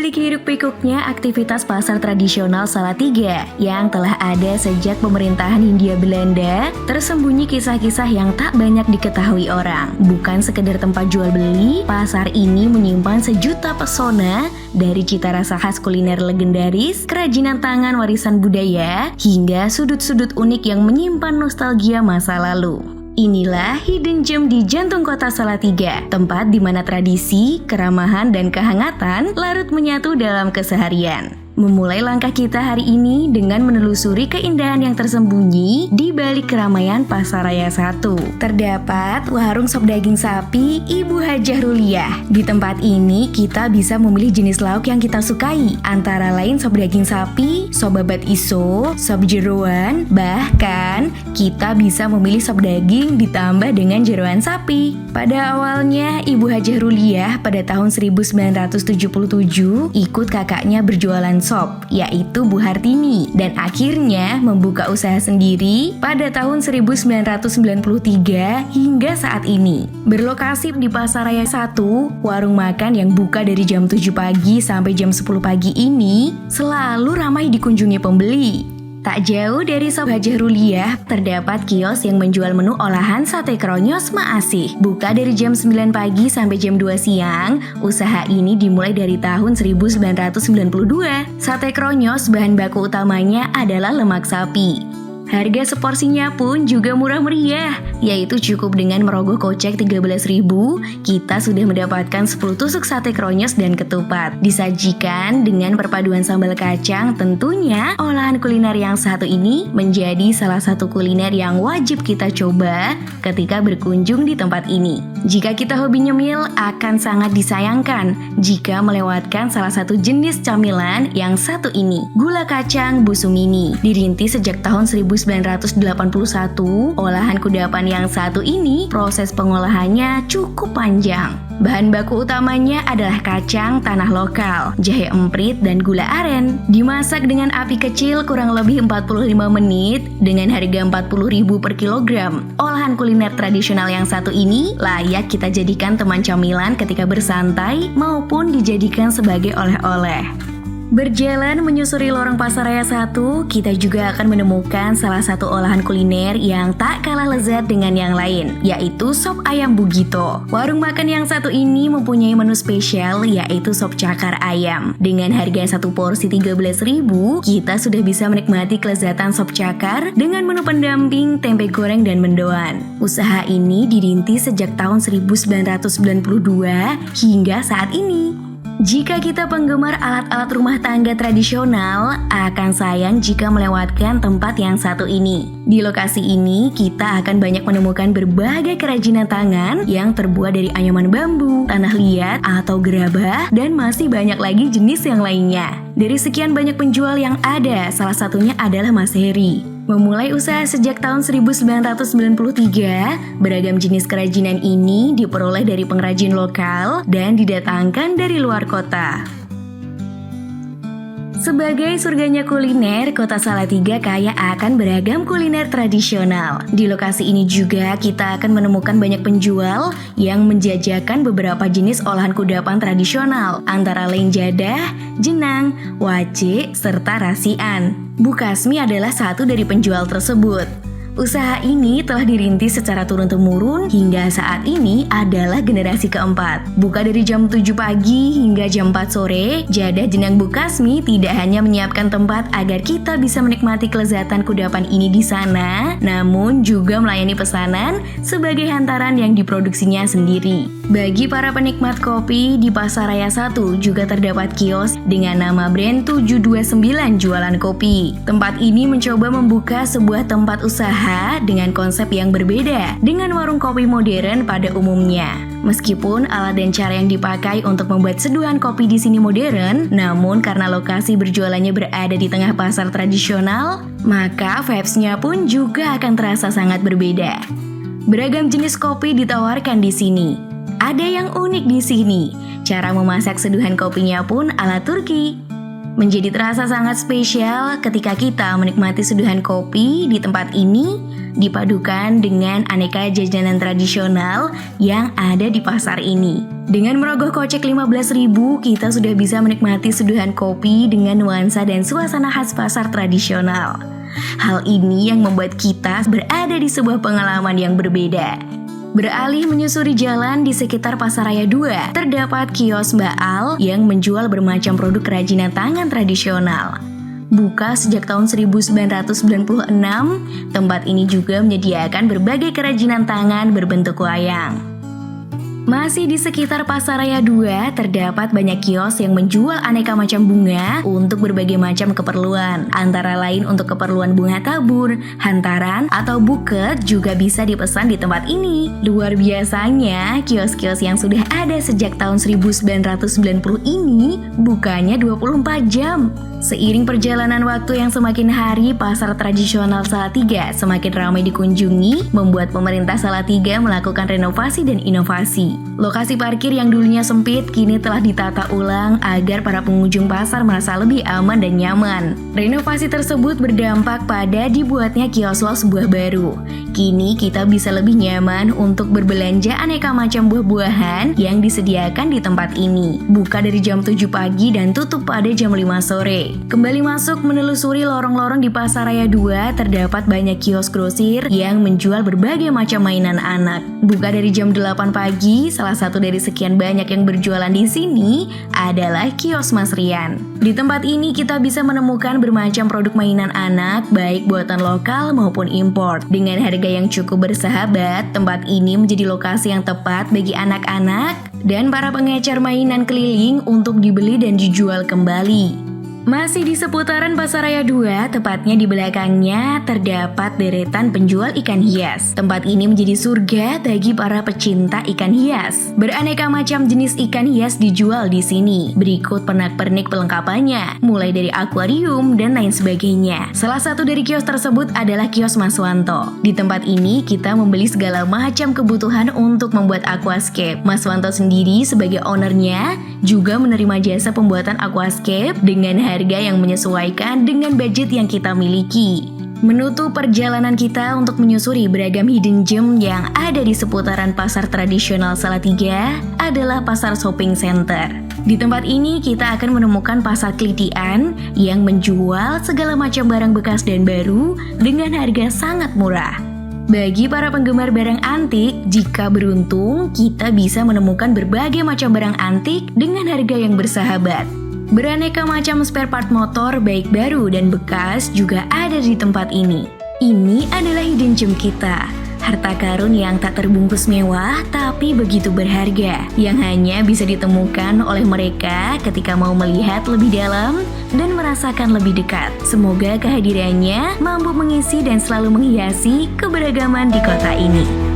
balik hiruk-pikuknya aktivitas pasar tradisional Salatiga yang telah ada sejak pemerintahan Hindia Belanda, tersembunyi kisah-kisah yang tak banyak diketahui orang. Bukan sekedar tempat jual beli, pasar ini menyimpan sejuta pesona dari cita rasa khas kuliner legendaris, kerajinan tangan warisan budaya, hingga sudut-sudut unik yang menyimpan nostalgia masa lalu. Inilah Hidden Gem di jantung kota Salatiga, tempat di mana tradisi, keramahan, dan kehangatan larut menyatu dalam keseharian. Memulai langkah kita hari ini dengan menelusuri keindahan yang tersembunyi di balik keramaian Pasar Raya 1. Terdapat warung sop daging sapi Ibu Hajah Ruliah. Di tempat ini kita bisa memilih jenis lauk yang kita sukai, antara lain sop daging sapi, sop babat iso, sop jeroan, bahkan kita bisa memilih sop daging ditambah dengan jeroan sapi. Pada awalnya Ibu Hajah Ruliah pada tahun 1977 ikut kakaknya berjualan sop, yaitu Bu Hartini, dan akhirnya membuka usaha sendiri pada tahun 1993 hingga saat ini. Berlokasi di Pasar Raya 1, warung makan yang buka dari jam 7 pagi sampai jam 10 pagi ini selalu ramai dikunjungi pembeli. Tak jauh dari Sop Hajah Ruliah, terdapat kios yang menjual menu olahan sate kronyos Maasih. Buka dari jam 9 pagi sampai jam 2 siang, usaha ini dimulai dari tahun 1992. Sate kronyos bahan baku utamanya adalah lemak sapi. Harga seporsinya pun juga murah meriah, yaitu cukup dengan merogoh kocek 13.000, kita sudah mendapatkan 10 tusuk sate kronyos dan ketupat. Disajikan dengan perpaduan sambal kacang, tentunya olahan kuliner yang satu ini menjadi salah satu kuliner yang wajib kita coba ketika berkunjung di tempat ini. Jika kita hobi nyemil, akan sangat disayangkan jika melewatkan salah satu jenis camilan yang satu ini, gula kacang busumini. Dirintis sejak tahun 1981, olahan kudapan yang satu ini proses pengolahannya cukup panjang. Bahan baku utamanya adalah kacang tanah lokal, jahe emprit, dan gula aren. Dimasak dengan api kecil kurang lebih 45 menit dengan harga 40.000 per kilogram. Olahan kuliner tradisional yang satu ini layak kita jadikan teman camilan ketika bersantai maupun dijadikan sebagai oleh-oleh. Berjalan menyusuri lorong Pasar Raya 1, kita juga akan menemukan salah satu olahan kuliner yang tak kalah lezat dengan yang lain, yaitu sop ayam Bugito. Warung makan yang satu ini mempunyai menu spesial, yaitu sop cakar ayam. Dengan harga satu porsi 13.000, kita sudah bisa menikmati kelezatan sop cakar dengan menu pendamping tempe goreng dan mendoan. Usaha ini dirintis sejak tahun 1992 hingga saat ini. Jika kita penggemar alat-alat rumah tangga tradisional, akan sayang jika melewatkan tempat yang satu ini. Di lokasi ini, kita akan banyak menemukan berbagai kerajinan tangan yang terbuat dari anyaman bambu, tanah liat, atau gerabah, dan masih banyak lagi jenis yang lainnya. Dari sekian banyak penjual yang ada, salah satunya adalah Mas Heri. Memulai usaha sejak tahun 1993, beragam jenis kerajinan ini diperoleh dari pengrajin lokal dan didatangkan dari luar kota. Sebagai surganya kuliner, kota Salatiga kaya akan beragam kuliner tradisional. Di lokasi ini juga kita akan menemukan banyak penjual yang menjajakan beberapa jenis olahan kudapan tradisional, antara lain jadah, jenang, wace, serta rasian. Bu Kasmi adalah satu dari penjual tersebut. Usaha ini telah dirintis secara turun-temurun hingga saat ini adalah generasi keempat. Buka dari jam 7 pagi hingga jam 4 sore, jadah jenang Bu Kasmi tidak hanya menyiapkan tempat agar kita bisa menikmati kelezatan kudapan ini di sana, namun juga melayani pesanan sebagai hantaran yang diproduksinya sendiri. Bagi para penikmat kopi, di Pasar Raya 1 juga terdapat kios dengan nama brand 729 Jualan Kopi. Tempat ini mencoba membuka sebuah tempat usaha dengan konsep yang berbeda dengan warung kopi modern pada umumnya. Meskipun alat dan cara yang dipakai untuk membuat seduhan kopi di sini modern, namun karena lokasi berjualannya berada di tengah pasar tradisional, maka vibes-nya pun juga akan terasa sangat berbeda. Beragam jenis kopi ditawarkan di sini. Ada yang unik di sini, cara memasak seduhan kopinya pun ala Turki. Menjadi terasa sangat spesial ketika kita menikmati seduhan kopi di tempat ini dipadukan dengan aneka jajanan tradisional yang ada di pasar ini. Dengan merogoh kocek 15.000, kita sudah bisa menikmati seduhan kopi dengan nuansa dan suasana khas pasar tradisional. Hal ini yang membuat kita berada di sebuah pengalaman yang berbeda. Beralih menyusuri jalan di sekitar Pasaraya 2, terdapat kios Mbak Al yang menjual bermacam produk kerajinan tangan tradisional. Buka sejak tahun 1996, tempat ini juga menyediakan berbagai kerajinan tangan berbentuk wayang. Masih di sekitar Pasaraya 2, terdapat banyak kios yang menjual aneka macam bunga untuk berbagai macam keperluan. Antara lain untuk keperluan bunga tabur, hantaran, atau buket juga bisa dipesan di tempat ini. Luar biasanya, kios-kios yang sudah ada sejak tahun 1990 ini bukanya 24 jam. Seiring perjalanan waktu yang semakin hari, pasar tradisional Salatiga semakin ramai dikunjungi, membuat pemerintah Salatiga melakukan renovasi dan inovasi. Lokasi parkir yang dulunya sempit kini telah ditata ulang agar para pengunjung pasar merasa lebih aman dan nyaman. Renovasi tersebut berdampak pada dibuatnya kios-kios buah baru. Kini kita bisa lebih nyaman untuk berbelanja aneka macam buah-buahan yang disediakan di tempat ini. Buka dari jam 7 pagi dan tutup pada jam 5 sore. Kembali masuk menelusuri lorong-lorong di Pasaraya 2, terdapat banyak kios grosir yang menjual berbagai macam mainan anak. Buka dari jam 8 pagi, salah satu dari sekian banyak yang berjualan di sini adalah kios Mas Rian. Di tempat ini kita bisa menemukan bermacam produk mainan anak, baik buatan lokal maupun impor. Dengan harga yang cukup bersahabat, tempat ini menjadi lokasi yang tepat bagi anak-anak dan para pengecer mainan keliling untuk dibeli dan dijual kembali. Masih di seputaran Pasaraya 2, tepatnya di belakangnya terdapat deretan penjual ikan hias. Tempat ini menjadi surga bagi para pecinta ikan hias. Beraneka macam jenis ikan hias dijual di sini. Berikut pernak-pernik pelengkapannya, mulai dari akuarium dan lain sebagainya. Salah satu dari kios tersebut adalah kios Mas Wanto. Di tempat ini kita membeli segala macam kebutuhan untuk membuat aquascape. Mas Wanto sendiri sebagai ownernya juga menerima jasa pembuatan aquascape dengan harga yang menyesuaikan dengan budget yang kita miliki. Menutup perjalanan kita untuk menyusuri beragam hidden gem yang ada di seputaran pasar tradisional Salatiga adalah pasar shopping center. Di tempat ini kita akan menemukan pasar kelitian yang menjual segala macam barang bekas dan baru dengan harga sangat murah. Bagi para penggemar barang antik, jika beruntung, kita bisa menemukan berbagai macam barang antik dengan harga yang bersahabat. Beraneka macam spare part motor baik baru dan bekas juga ada di tempat ini. Ini adalah hidden gem kita, harta karun yang tak terbungkus mewah tapi begitu berharga, yang hanya bisa ditemukan oleh mereka ketika mau melihat lebih dalam dan merasakan lebih dekat. Semoga kehadirannya mampu mengisi dan selalu menghiasi keberagaman di kota ini.